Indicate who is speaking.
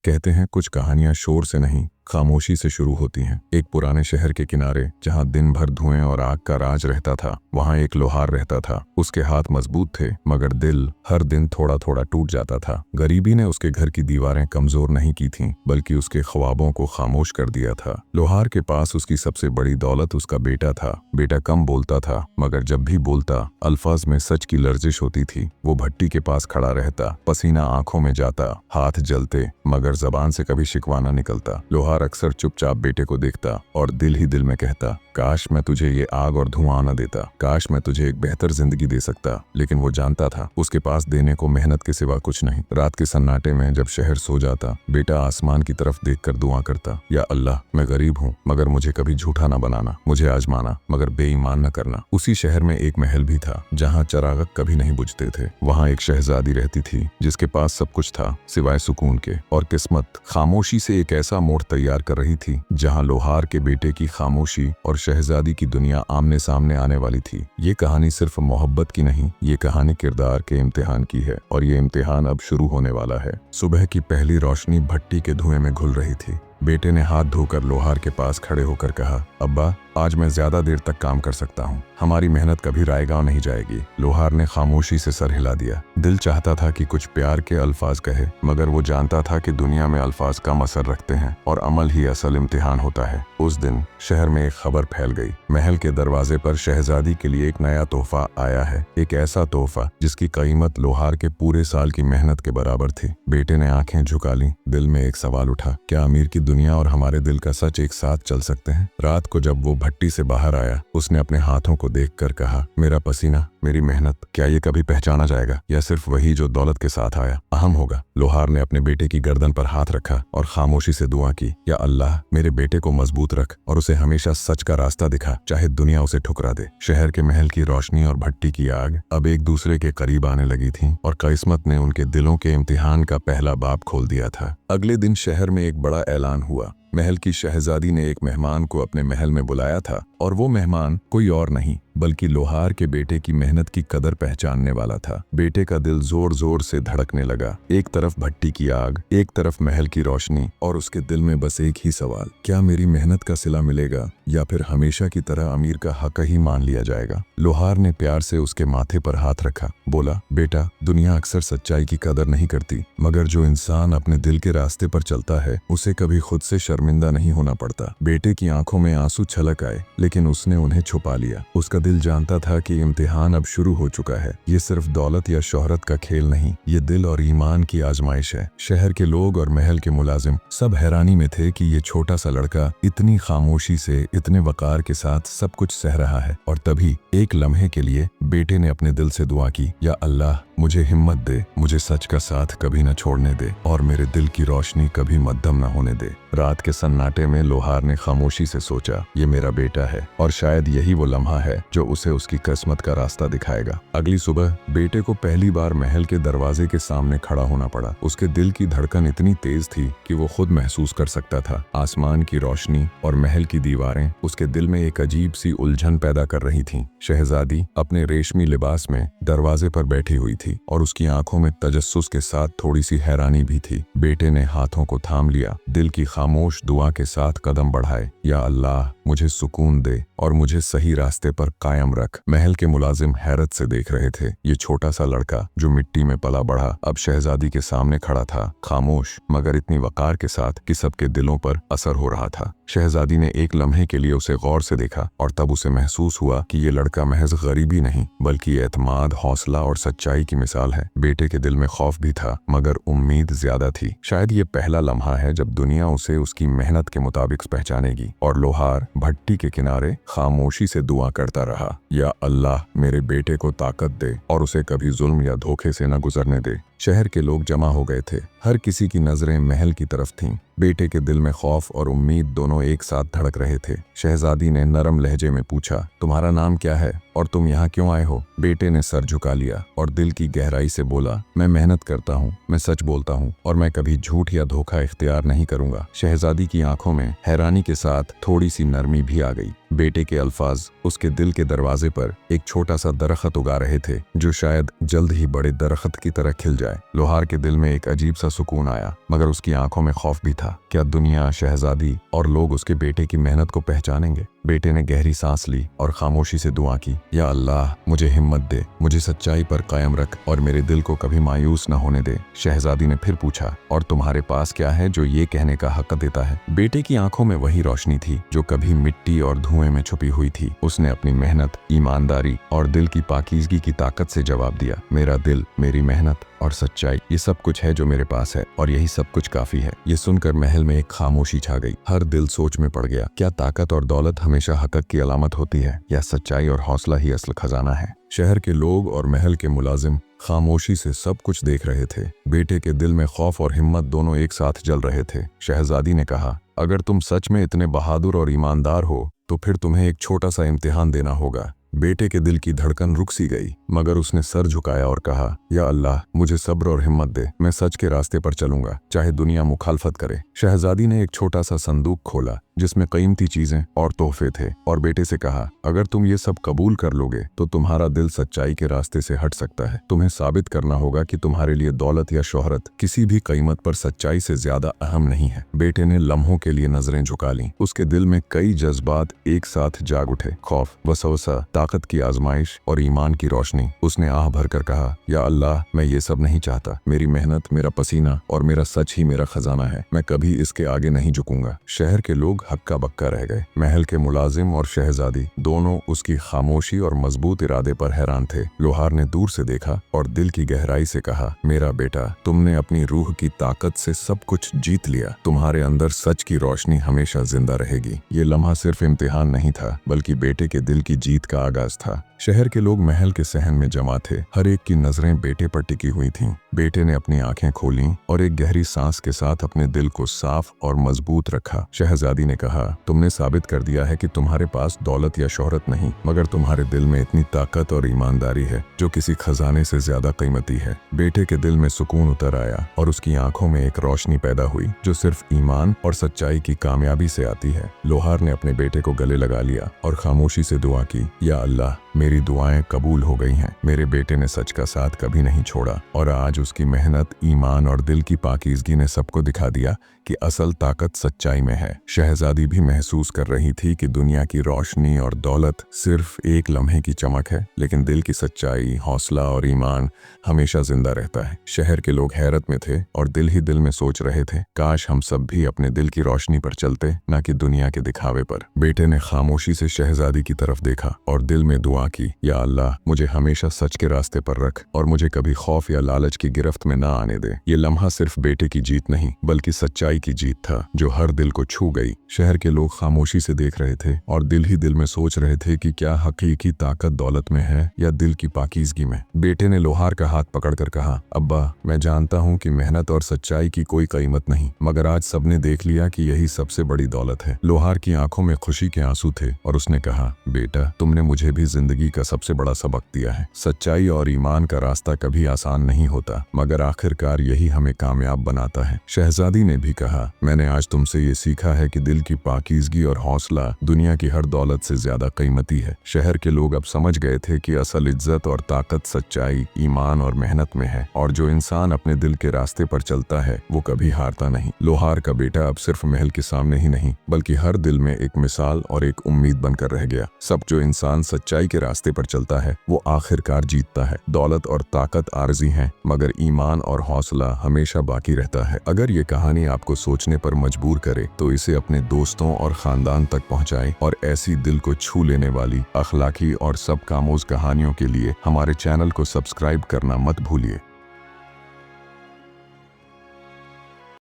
Speaker 1: कहते हैं कुछ कहानियां शोर से नहीं, खामोशी से शुरू होती हैं। एक पुराने शहर के किनारे जहां दिन भर धुएं और आग का राज रहता था, वहां एक लोहार रहता था। उसके हाथ मजबूत थे, मगर दिल हर दिन थोड़ा थोड़ा टूट जाता था। गरीबी ने उसके घर की दीवारें कमजोर नहीं की थीं, बल्कि उसके ख्वाबों को खामोश कर दिया था। लोहार के पास उसकी सबसे बड़ी दौलत उसका बेटा था। बेटा कम बोलता था, मगर जब भी बोलता, अल्फाज में सच की लर्जिश होती थी। वो भट्टी के पास खड़ा रहता, पसीना आंखों में जाता, हाथ जलते, मगर जबान से कभी शिकवा न निकलता। लोहार अक्सर चुपचाप बेटे को देखता और दिल ही दिल में कहता, काश मैं तुझे ये आग और धुआं न देता, काश मैं तुझे एक बेहतर जिंदगी दे सकता। लेकिन वो जानता था उसके पास देने को मेहनत के सिवा कुछ नहीं। रात के सन्नाटे में जब शहर सो जाता, बेटा आसमान की तरफ देखकर दुआ करता, या अल्लाह, मैं गरीब हूँ, मगर मुझे कभी झूठा न बनाना, मुझे आजमाना, मगर बेईमान न करना। उसी शहर में एक महल भी था, जहाँ चराग कभी नहीं बुझते थे। वहाँ एक शहजादी रहती थी, जिसके पास सब कुछ था सिवाय सुकून के, और किस्मत खामोशी से एक ऐसा मोड़ तैयार कर रही थी जहां लोहार के बेटे की खामोशी और शहजादी की दुनिया आमने सामने आने वाली थी। ये कहानी सिर्फ मोहब्बत की नहीं, ये कहानी किरदार के इम्तिहान की है, और ये इम्तिहान अब शुरू होने वाला है। सुबह की पहली रोशनी भट्टी के धुएं में घुल रही थी। बेटे ने हाथ धोकर लोहार के पास खड़े होकर कहा, अब्बा, आज मैं ज्यादा देर तक काम कर सकता हूँ, हमारी मेहनत कभी रायगांव नहीं जाएगी। लोहार ने खामोशी से सर हिला दिया। दिल चाहता था कि कुछ प्यार के अल्फाज कहे, मगर वो जानता था कि दुनिया में अल्फाज कम असर रखते हैं और अमल ही असल इम्तिहान होता है। उस दिन शहर में एक खबर फैल गई, महल के दरवाजे पर शहजादी के लिए एक नया तोहफा आया है। एक ऐसा तोहफा जिसकी कीमत लोहार के पूरे साल की मेहनत के बराबर थी। बेटे ने आंखें झुका ली। दिल में एक सवाल उठा, क्या अमीर की दुनिया और हमारे दिल का सच एक साथ चल सकते हैं? रात को जब वो भट्टी से बाहर आया, उसने अपने हाथों को देखकर कहा, मेरा पसीना, मेरी मेहनत, क्या ये कभी पहचाना जाएगा, या सिर्फ वही जो दौलत के साथ आया अहम होगा? लोहार ने अपने बेटे की गर्दन पर हाथ रखा और खामोशी से दुआ की, या अल्लाह, मेरे बेटे को मजबूत रख और उसे हमेशा सच का रास्ता दिखा, चाहे दुनिया उसे ठुकरा दे। शहर के महल की रोशनी और भट्टी की आग अब एक दूसरे के करीब आने लगी थी, और किस्मत ने उनके दिलों के इम्तिहान का पहला बाब खोल दिया था। अगले दिन शहर में एक बड़ा ऐलान हुआ। महल की शहजादी ने एक मेहमान को अपने महल में बुलाया था, और वो मेहमान कोई और नहीं बल्कि लोहार के बेटे की मेहनत की कदर पहचानने वाला था। बेटे का दिल जोर जोर से धड़कने लगा। एक तरफ भट्टी की आग, एक तरफ महल की रोशनी, और उसके दिल में बस एक ही सवाल, क्या मेरी मेहनत का सिला मिलेगा, या फिर हमेशा की तरह अमीर का हक ही मान लिया जाएगा? लोहार ने प्यार से उसके माथे पर हाथ रखा, बोला, बेटा, दुनिया अक्सर सच्चाई की कदर नहीं करती, मगर जो इंसान अपने दिल के रास्ते पर चलता है, उसे कभी खुद से शर्मिंदा नहीं होना पड़ता। बेटे की आंखों में आंसू छलक आए, लेकिन उसने उन्हें छुपा लिया। उसका दिल जानता था कि इम्तिहान अब शुरू हो चुका है। ये सिर्फ दौलत या शोहरत का खेल नहीं, ये दिल और ईमान की आजमाइश है। शहर के लोग और महल के मुलाजिम सब हैरानी में थे कि ये छोटा सा लड़का इतनी खामोशी से, इतने वकार के साथ सब कुछ सह रहा है। और तभी एक लम्हे के लिए बेटे ने अपने दिल से दुआ की, या अल्लाह, मुझे हिम्मत दे, मुझे सच का साथ कभी न छोड़ने दे, और मेरे दिल की रोशनी कभी मद्दम न होने दे। रात के सन्नाटे में लोहार ने खामोशी से सोचा, ये मेरा बेटा है, और शायद यही वो लम्हा है जो उसे उसकी किस्मत का रास्ता दिखाएगा। अगली सुबह बेटे को पहली बार महल के दरवाजे के सामने खड़ा होना पड़ा। उसके दिल की धड़कन इतनी तेज थी कि वो खुद महसूस कर सकता था। आसमान की रोशनी और महल की दीवारें उसके दिल में एक अजीब सी उलझन पैदा कर रही थीं। शहजादी अपने रेशमी लिबास में दरवाजे पर बैठी हुई थी, और उसकी आंखों में तजस्सुस के साथ थोड़ी सी हैरानी भी थी। बेटे ने हाथों को थाम लिया, दिल की खामोश दुआ के साथ कदम बढ़ाए, या अल्लाह, मुझे सुकून दे और मुझे सही रास्ते पर कायम रख। महल के मुलाजिम हैरत से देख रहे थे। ये छोटा सा लड़का जो मिट्टी में पला बढ़ा, अब शहजादी के सामने खड़ा था, खामोश, मगर इतनी वकार के साथ कि सबके दिलों पर असर हो रहा था। शहजादी ने एक लम्हे के लिए उसे गौर से देखा, और तब उसे महसूस हुआ कि ये लड़का महज गरीबी नहीं, बल्कि एतमाद, हौसला और सच्चाई की मिसाल है। बेटे के दिल में खौफ भी था, मगर उम्मीद ज्यादा थी। शायद ये पहला लम्हा है जब दुनिया उसे उसकी मेहनत के मुताबिक पहचानेगी। और लोहार भट्टी के किनारे खामोशी से दुआ करता रहा, या अल्लाह, मेरे बेटे को ताकत दे और उसे कभी जुल्म या धोखे से न गुजरने दे। शहर के लोग जमा हो गए थे। हर किसी की नजरें महल की तरफ थीं। बेटे के दिल में खौफ और उम्मीद दोनों एक साथ धड़क रहे थे। शहजादी ने नरम लहजे में पूछा, तुम्हारा नाम क्या है और तुम यहाँ क्यों आए हो? बेटे ने सर झुका लिया और दिल की गहराई से बोला, मैं मेहनत करता हूँ, मैं सच बोलता हूँ, और मैं कभी झूठ या धोखा इख्तियार नहीं करूँगा। शहजादी की आंखों में हैरानी के साथ थोड़ी सी नरमी भी आ गई। बेटे के अल्फाज उसके दिल के दरवाजे पर एक छोटा सा दरख्त उगा रहे थे, जो शायद जल्द ही बड़े दरख्त की तरह खिल जाए। जाए। लोहार के दिल में एक अजीब सा सुकून आया, मगर उसकी आंखों में खौफ भी था। क्या दुनिया, शहजादी और लोग उसके बेटे की मेहनत को पहचानेंगे? बेटे ने गहरी सांस ली और खामोशी से दुआ की, या अल्लाह, मुझे हिम्मत दे, मुझे सच्चाई पर कायम रख और मेरे दिल को कभी मायूस न होने दे। शहजादी ने फिर पूछा, और तुम्हारे पास क्या है जो ये कहने का हक देता है? बेटे की आंखों में वही रोशनी थी जो कभी मिट्टी और धुएं में छुपी हुई थी। उसने अपनी मेहनत, ईमानदारी और दिल की पाकीज़गी की ताकत से जवाब दिया, मेरा दिल, मेरी मेहनत और सच्चाई, ये सब कुछ है जो मेरे पास है और यही सब कुछ काफी है। ये सुनकर महल में एक खामोशी छा गई। हर दिल सोच में पड़ गया, क्या ताकत और दौलत हमेशा हक़ की अलामत होती है या सच्चाई और हौसला ही असल खजाना है? शहर के लोग और महल के मुलाजिम खामोशी से सब कुछ देख रहे थे। बेटे के दिल में खौफ और हिम्मत दोनों एक साथ जल रहे थे। शहजादी ने कहा, अगर तुम सच में इतने बहादुर और ईमानदार हो तो फिर तुम्हें एक छोटा सा इम्तिहान देना होगा। बेटे के दिल की धड़कन रुक सी गई, मगर उसने सर झुकाया और कहा, या अल्लाह, मुझे सब्र और हिम्मत दे, मैं सच के रास्ते पर चलूंगा, चाहे दुनिया मुखालफत करे। शहजादी ने एक छोटा सा संदूक खोला जिसमें कीमती चीजें और तोहफे थे और बेटे से कहा, अगर तुम ये सब कबूल कर लोगे तो तुम्हारा दिल सच्चाई के रास्ते से हट सकता है। तुम्हें साबित करना होगा कि तुम्हारे लिए दौलत या शोहरत किसी भी कीमत पर सच्चाई से ज्यादा अहम नहीं है। बेटे ने लम्हों के लिए नजरें झुका लीं। उसके दिल में कई जज्बात एक साथ जाग उठे, खौफ, वसवसा, ताकत की आजमाइश और ईमान की रोशनी। उसने आह भरकर कहा, या अल्लाह, मैं ये सब नहीं चाहता। मेरी मेहनत, मेरा पसीना और मेरा सच ही मेरा खजाना है। मैं कभी इसके आगे नहीं झुकूंगा। शहर के लोग हक्का बक्का रह गए। महल के मुलाजिम और शहजादी दोनों उसकी खामोशी और मजबूत इरादे पर हैरान थे। लोहार ने दूर से देखा और दिल की गहराई से कहा, मेरा बेटा, तुमने अपनी रूह की ताकत से सब कुछ जीत लिया। तुम्हारे अंदर सच की रोशनी हमेशा जिंदा रहेगी। ये लम्हा सिर्फ इम्तिहान नहीं था, बल्कि बेटे के दिल की जीत का आगाज था। शहर के लोग महल के सहन में जमा थे। हर एक की नजरें बेटे पर टिकी हुई थीं। बेटे ने अपनी आंखें खोलीं और एक गहरी सांस के साथ अपने दिल को साफ और मजबूत रखा। शहजादी ने कहा, तुमने साबित कर दिया है कि तुम्हारे पास दौलत या शोहरत नहीं, मगर तुम्हारे दिल में इतनी ताकत और ईमानदारी है जो किसी खजाने से ज्यादा कीमती है। बेटे के दिल में सुकून उतर आया और उसकी आंखों में एक रोशनी पैदा हुई जो सिर्फ ईमान और सच्चाई की कामयाबी से आती है। लोहार ने अपने बेटे को गले लगा लिया और खामोशी से दुआ की, या अल्लाह, मेरी दुआएं कबूल हो गई हैं। मेरे बेटे ने सच का साथ कभी नहीं छोड़ा और आज उसकी मेहनत, ईमान और दिल की पाकीज़गी ने सबको दिखा दिया कि असल ताकत सच्चाई में है। शहजादी भी महसूस कर रही थी कि दुनिया की रोशनी और दौलत सिर्फ एक लम्हे की चमक है, लेकिन दिल की सच्चाई, हौसला और ईमान हमेशा जिंदा रहता है। शहर के लोग हैरत में थे और दिल ही दिल में सोच रहे थे, काश हम सब भी अपने दिल की रोशनी पर चलते, न कि दुनिया के दिखावे पर। बेटे ने खामोशी से शहजादी की तरफ देखा और दिल में दुआ की, या अल्लाह, मुझे हमेशा सच के रास्ते पर रख और मुझे कभी खौफ या लालच की गिरफ्त में ना आने दे। ये लम्हा सिर्फ बेटे की जीत नहीं, बल्कि सच्चाई की जीत था जो हर दिल को छू गई। शहर के लोग खामोशी से देख रहे थे और दिल ही दिल में सोच रहे थे कि क्या हकीकी ताकत दौलत में है या दिल की पाकीज़गी में। बेटे ने लोहार का हाथ पकड़कर कहा, अब्बा, मैं जानता हूँ कि मेहनत और सच्चाई की कोई कीमत नहीं, मगर आज सबने देख लिया कि यही सबसे बड़ी दौलत है। लोहार की आंखों में खुशी के आंसू थे और उसने कहा, बेटा, तुमने मुझे भी जिंदगी का सबसे बड़ा सबक दिया है। सच्चाई और ईमान का रास्ता कभी आसान नहीं होता, मगर आखिरकार यही हमें कामयाब बनाता है। शहजादी ने भी कहा, मैंने आज तुमसे ये सीखा है कि दिल की पाकीज़गी और हौसला दुनिया की हर दौलत से ज्यादा कीमती है। शहर के लोग अब समझ गए थे कि असल इज्जत और ताकत सच्चाई, ईमान और मेहनत में है, और जो इंसान अपने दिल के रास्ते पर चलता है वो कभी हारता नहीं। लोहार का बेटा अब सिर्फ महल के सामने ही नहीं, बल्कि हर दिल में एक मिसाल और एक उम्मीद बनकर रह गया। सब जो इंसान सच्चाई के रास्ते पर चलता है वो आखिरकार जीतता है। दौलत और ताकत आर्जी हैं, मगर ईमान और हौसला हमेशा बाकी रहता है। अगर ये कहानी आपको सोचने पर मजबूर करे तो इसे अपने दोस्तों और खानदान तक पहुंचाएं और ऐसी दिल को छू लेने वाली अखलाकी और सबकामोज कहानियों के लिए हमारे चैनल को सब्सक्राइब करना मत भूलिए।